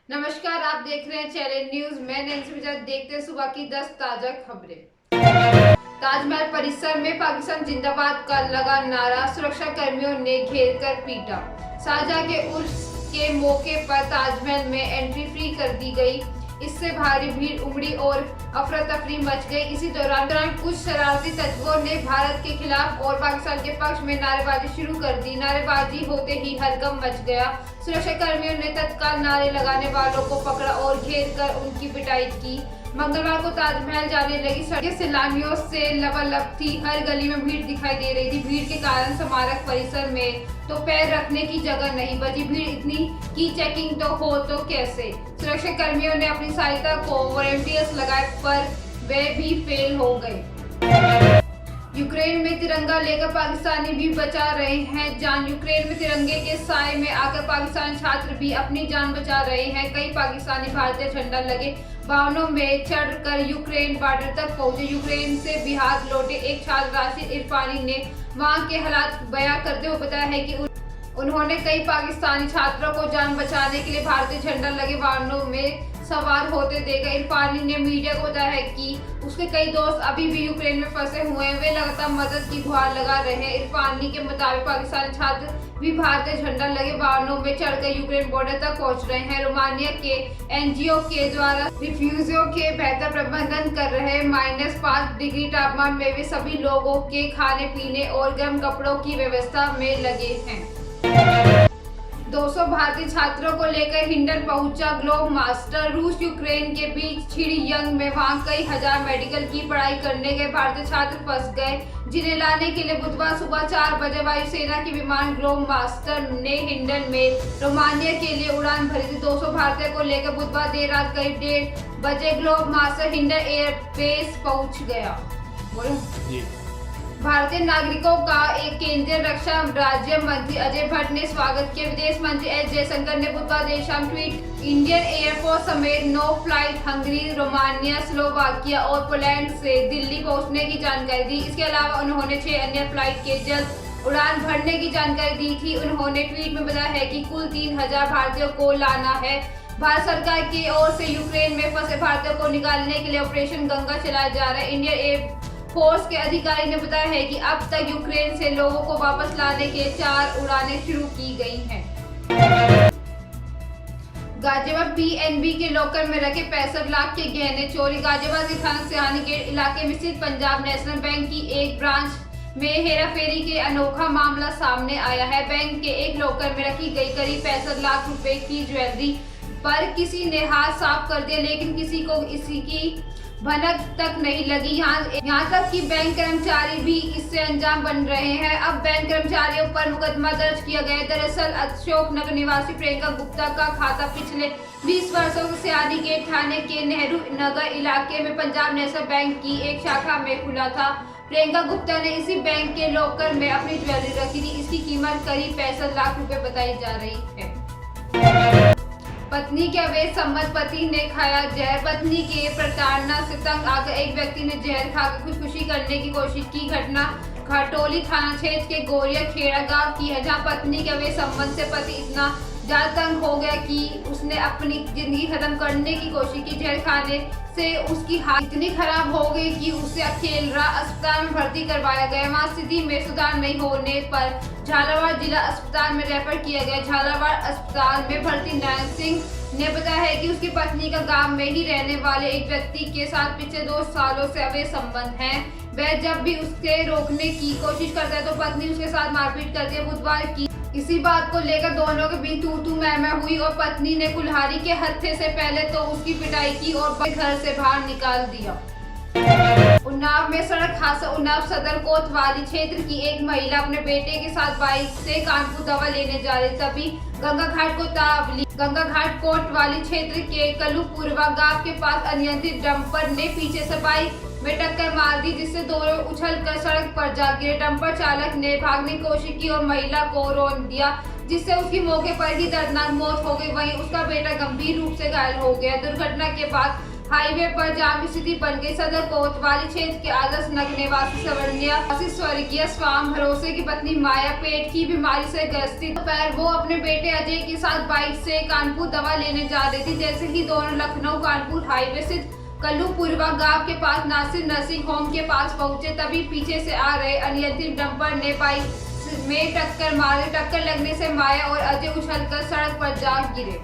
नमस्कार, आप देख रहे हैं चैनल न्यूज। मैं नैन्सी मिर्जा। देखते हैं सुबह की 10 ताजा खबरें। ताजमहल परिसर में पाकिस्तान जिंदाबाद का लगा नारा, सुरक्षा कर्मियों ने घेर कर पीटा। शाहजहां के उर्स के मौके पर ताजमहल में एंट्री फ्री कर दी गई। इससे भारी भीड़ उमड़ी और अफरा तफरी मच गई। इसी दौरान कुछ शरारती तत्वों ने भारत के खिलाफ और पाकिस्तान के पक्ष में नारेबाजी शुरू कर दी। नारेबाजी होते ही हड़कंप मच गया। सुरक्षा कर्मियों ने तत्काल नारे लगाने वालों को पकड़ा और घेर कर उनकी पिटाई की। मंगलवार को ताजमहल जाने लगी सड़कें सैलानियों से लबालब थी। हर गली में भीड़ दिखाई दे रही थी। भीड़ के कारण स्मारक परिसर में तो पैर रखने की जगह नहीं बची। भीड़ इतनी की चेकिंग तो हो तो कैसे। सुरक्षा कर्मियों ने अपनी सहायता को वॉलंटियर्स लगाए पर वे भी फेल हो गए। यूक्रेन में तिरंगा लेकर पाकिस्तानी भी बचा रहे हैं जान। यूक्रेन में तिरंगे के साए में आकर पाकिस्तानी छात्र भी अपनी जान बचा रहे हैं। कई पाकिस्तानी भारतीय झंडा लगे वाहनों में चढ़कर यूक्रेन बॉर्डर तक पहुंचे। यूक्रेन से बिहार लौटे एक छात्र राशिद इरफानी ने वहां के हालात बयां करते हुए बताया है कि उन्होंने कई पाकिस्तानी छात्रों को जान बचाने के लिए भारतीय झंडा लगे वाहनों में सवार होते देखा। इरफानी ने मीडिया को बताया है कि उसके कई दोस्त अभी भी यूक्रेन में फंसे हुए हैं। वे लगातार मदद की गुहार लगा रहे हैं। इरफानी के मुताबिक पाकिस्तानी छात्र भी भारतीय झंडा लगे वाहनों में चढ़कर यूक्रेन बॉर्डर तक पहुंच रहे हैं। रोमानिया के एनजीओ के द्वारा रिफ्यूजियों के बेहतर प्रबंधन कर रहे -5 डिग्री तापमान में वे सभी लोगों के खाने पीने और गर्म कपड़ों की व्यवस्था में लगे हैं। 200 भारतीय छात्रों को लेकर हिंडन पहुंचा ग्लोब मास्टर। रूस यूक्रेन के बीच छिड़ी जंग में वहां कई हजार मेडिकल की पढ़ाई करने गए भारतीय छात्र फंस गए, जिन्हें लाने के लिए बुधवार सुबह 4 बजे वायुसेना के विमान ग्लोब मास्टर ने हिंडन में रोमानिया के लिए उड़ान भरी थी। 200 भारतीयों को लेकर बुधवार देर रात करीब 1:30 बजे ग्लोब मास्टर हिंडन एयरबेस पहुंच गया। भारतीय नागरिकों का एक केंद्रीय रक्षा राज्य मंत्री अजय भट्ट ने स्वागत किया। विदेश मंत्री एस जयशंकर ने बुधवार देर शाम ट्वीट इंडियन एयरफोर्स समेत 9 फ्लाइट हंगरी, रोमानिया, स्लोवाकिया और पोलैंड से दिल्ली पहुंचने की जानकारी दी। इसके अलावा उन्होंने 6 अन्य फ्लाइट के जल्द उड़ान भरने की जानकारी दी थी। उन्होंने ट्वीट में बताया है कि कुल 3000 भारतीयों को लाना है। भारत सरकार की ओर से यूक्रेन में फंसे भारतीयों को निकालने के लिए ऑपरेशन गंगा चलाया जा रहा है। इंडियन एयर फोर्स के अधिकारी ने बताया है कि अब तक यूक्रेन से लोगों को वापस लाने के 4 उड़ानें शुरू की गई हैं। गाजियाबाद पीएनबी के लॉकर में रखे 65 लाख के गहने चोरी। गाजियाबाद के थाना सिहानी गेट इलाके में स्थित पंजाब नेशनल बैंक की एक ब्रांच में हेराफेरी के अनोखा मामला सामने आया है। बैंक के एक लॉकर में रखी गई करीब 65 लाख रुपए की ज्वेलरी पर किसी ने हाथ साफ कर दिया, लेकिन किसी को इसी की भनक तक नहीं लगी। यहाँ तक कि बैंक कर्मचारी भी इससे अंजाम बन रहे हैं। अब बैंक कर्मचारियों पर मुकदमा दर्ज किया गया है। दरअसल अशोक नगर निवासी प्रियंका गुप्ता का खाता पिछले 20 वर्षों से सियानी गेट थाने के नेहरू नगर इलाके में पंजाब नेशनल बैंक की एक शाखा में खुला था। प्रियंका गुप्ता ने इसी बैंक के लॉकर में अपनी ज्वेलरी रखी थी। इसकी कीमत करीब 65 लाख रुपए बताई जा रही है। पत्नी के अवैध संबंध, पति ने खाया जहर। पत्नी के प्रताड़ना से तंग आकर एक व्यक्ति ने जहर खाकर खुदकुशी करने की कोशिश की। घटना घाटोली थाना क्षेत्र के गोरिया खेड़ा गांव की है, जहां पत्नी के अवैध संबंध से पति इतना ज्यादा तंग हो गया कि उसने अपनी जिंदगी खत्म करने की कोशिश की। जहर खाने से उसकी हालत इतनी खराब हो गई कि उसे अखेलरा अस्पताल में भर्ती करवाया गया। वहां स्थिति में सुधार नहीं होने पर झालावाड़ जिला अस्पताल में रेफर किया गया। झालावाड़ अस्पताल में भर्ती नारायण सिंह ने बताया है कि उसकी पत्नी का गांव में ही रहने वाले एक व्यक्ति के साथ पिछले 2 सालों से अवैध संबंध हैं। वह जब भी उसके रोकने की कोशिश करता है तो पत्नी उसके साथ मारपीट करती है। बुधवार की इसी बात को लेकर दोनों के बीच तू मैं हुई और पत्नी ने कुल्हाड़ी के हत्थे से पहले तो उसकी पिटाई की और घर से बाहर निकाल दिया। उन्नाव में सड़क हादसा। उन्नाव सदर कोतवाली क्षेत्र की एक महिला अपने बेटे के साथ बाइक से कानपुर दवा लेने जा रही, तभी गंगा घाट कोतवाली क्षेत्र के कलुपुरवा गांव के पास अनियंत्रित डंपर ने पीछे से बाइक में टक्कर मार दी, जिससे दोनों उछलकर सड़क पर जा गिरे। डंपर चालक ने भागने की कोशिश की और महिला को रौंद दिया, जिससे उसकी मौके पर ही दर्दनाक मौत हो गई। वहीं उसका बेटा गंभीर रूप से घायल हो गया। दुर्घटना के बाद हाईवे पर जाम की स्थिति बन गई। सदर कोतवाली क्षेत्र के आदर्श नगर निवासी स्वर्गीय स्वाम भरोसे की पत्नी माया पेट की बीमारी से ग्रसित। दोपहर वो अपने बेटे अजय के साथ बाइक से कानपुर दवा लेने जा रही थी। जैसे ही दोनों लखनऊ कानपुर हाईवे से कल्लूपुरवा गांव के पास नासिर नर्सिंग होम के पास पहुंचे, तभी पीछे से आ रहे अनियंत्रित डंपर ने बाइक में टक्कर मारी। टक्कर लगने से माया और अजय उछलकर सड़क पर जा गिरे।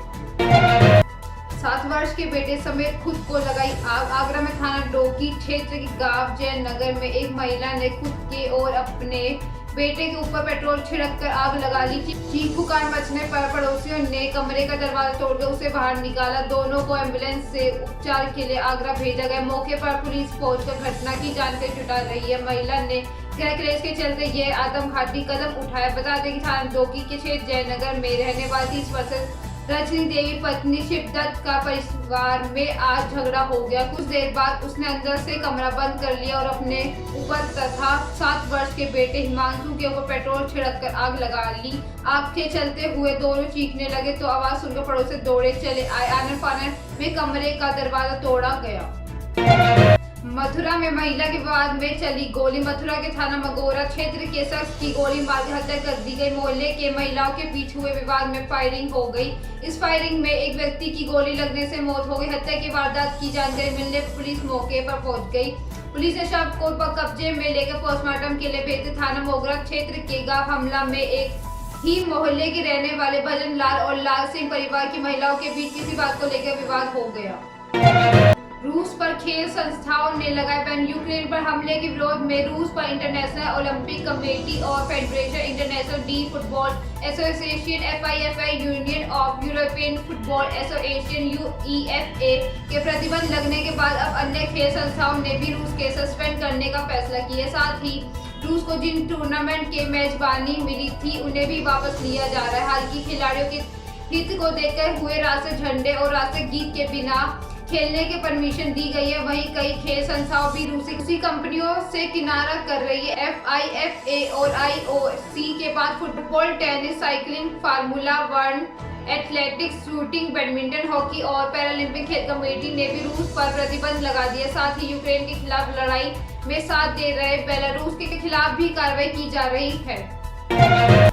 7 वर्ष के बेटे समेत खुद को लगाई आग। आगरा में थाना डोकी क्षेत्र के गांव जयनगर में एक महिला ने खुद के और अपने बेटे के ऊपर पेट्रोल छिड़ककर आग लगा ली। चीख पुकार मचने पर पड़ोसियों ने कमरे का दरवाजा तोड़कर उसे बाहर निकाला। दोनों को एम्बुलेंस से उपचार के लिए आगरा भेजा गया। मौके पर पुलिस पहुंचकर घटना की जानकारी जुटा रही है। महिला ने क्रय क्लेश के चलते यह आत्मघाती कदम उठाया। बता दें कि थाना डोकी के क्षेत्र जयनगर में रहने वाली 30 वर्षीय रजनी देवी पत्नी शिवदत्त का परिवार में आज झगड़ा हो गया। कुछ देर बाद उसने अंदर से कमरा बंद कर लिया और अपने ऊपर तथा 7 वर्ष के बेटे हिमांशु के ऊपर पेट्रोल छिड़ककर आग लगा ली। आग के चलते हुए दोनों चीखने लगे तो आवाज सुनकर पड़ोसी दौड़े चले आए। आनन फानन में कमरे का दरवाजा तोड़ा गया। मथुरा में महिला के विवाद में चली गोली। मथुरा के थाना मगोरा क्षेत्र के शख्स की गोली मारकर हत्या कर दी गई। मोहल्ले के महिलाओं के बीच हुए विवाद में फायरिंग हो गई। इस फायरिंग में एक व्यक्ति की गोली लगने से मौत हो गई। हत्या की वारदात की जानकारी मिलने पर पुलिस मौके पर पहुंच गई। पुलिस ने शव को कब्जे में लेकर पोस्टमार्टम के लिए भेजे। थाना मोगरा क्षेत्र के गांव हमला में एक ही मोहल्ले के रहने वाले भजन लाल और लाल सिंह परिवार की महिलाओं के बीच किसी बात को लेकर विवाद हो गया। रूस पर खेल संस्थाओं ने लगाए बैन। यूक्रेन पर हमले के विरोध में रूस पर इंटरनेशनल ओलंपिक कमेटी और federation international D football association FIFA union of European football association UEFA के प्रतिबंध लगने के बाद अब अन्य खेल संस्थाओं ने भी रूस के सस्पेंड करने का फैसला किया। साथ ही रूस को जिन टूर्नामेंट के मेजबानी मिली थी उन्हें भी वापस लिया जा रहा है। हालांकि खिलाड़ियों के हित को देखकर हुए राष्ट्रीय झंडे और राष्ट्रीय गीत के बिना खेलने के परमिशन दी गई है। वहीं कई खेल संस्थाओं भी रूसी कंपनियों से किनारा कर रही है। FIFA और IOC के बाद football, tennis, cycling, formula 1, athletics, shooting, badminton, hockey और पैरालंपिक खेल कमेटी ने भी रूस पर प्रतिबंध लगा दिया। साथ ही यूक्रेन के खिलाफ लड़ाई में साथ दे रहे बेलारूस के खिलाफ भी कार्रवाई की जा रही है।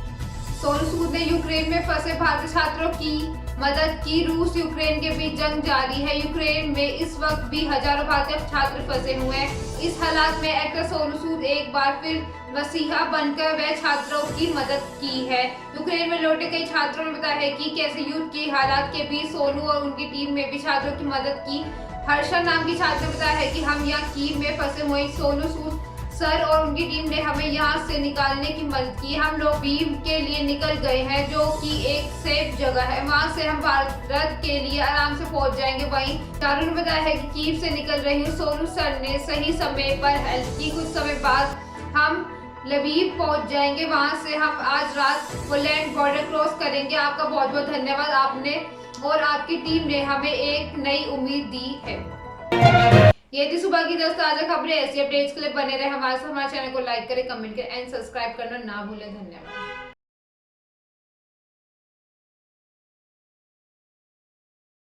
सोनू सूद ने यूक्रेन में फंसे भारतीय छात्रों की मदद की। रूस यूक्रेन के बीच जंग जारी है। यूक्रेन में इस वक्त भी हजारों भारतीय छात्र फंसे हुए हैं। इस हालात में एक्टर सोनू सूद एक बार फिर मसीहा बनकर वह छात्रों की मदद की है। यूक्रेन में लौटे कई छात्रों ने बताया है कि कैसे युद्ध के हालात के बीच सोनू और उनकी टीम ने भी छात्रों की मदद की। हर्षा नाम की छात्र ने बताया है कि हम यहाँ कीव में फंसे हुए। सोनू सूद सर और उनकी टीम ने हमें यहाँ से निकालने की मदद की। हम लोग कीव के लिए निकल गए हैं जो कि एक सेफ जगह है। वहाँ से हम भारत के लिए आराम से पहुँच जाएंगे। वहीं चारू ने बताया है कि कीव से निकल रही हूँ। सोनू सर ने सही समय पर हेल्प की। कुछ समय बाद हम लवीव पहुँच जाएंगे। वहाँ से हम आज रात पोलैंड बॉर्डर क्रॉस करेंगे। आपका बहुत बहुत धन्यवाद। आपने और आपकी टीम ने हमें एक नई उम्मीद दी है। ये थी सुबह की 10 ताजा खबरें। ऐसी अपडेट्स के लिए बने रहे हमारे चैनल को लाइक करें, कमेंट करें एंड सब्सक्राइब करना ना भूलें। धन्यवाद।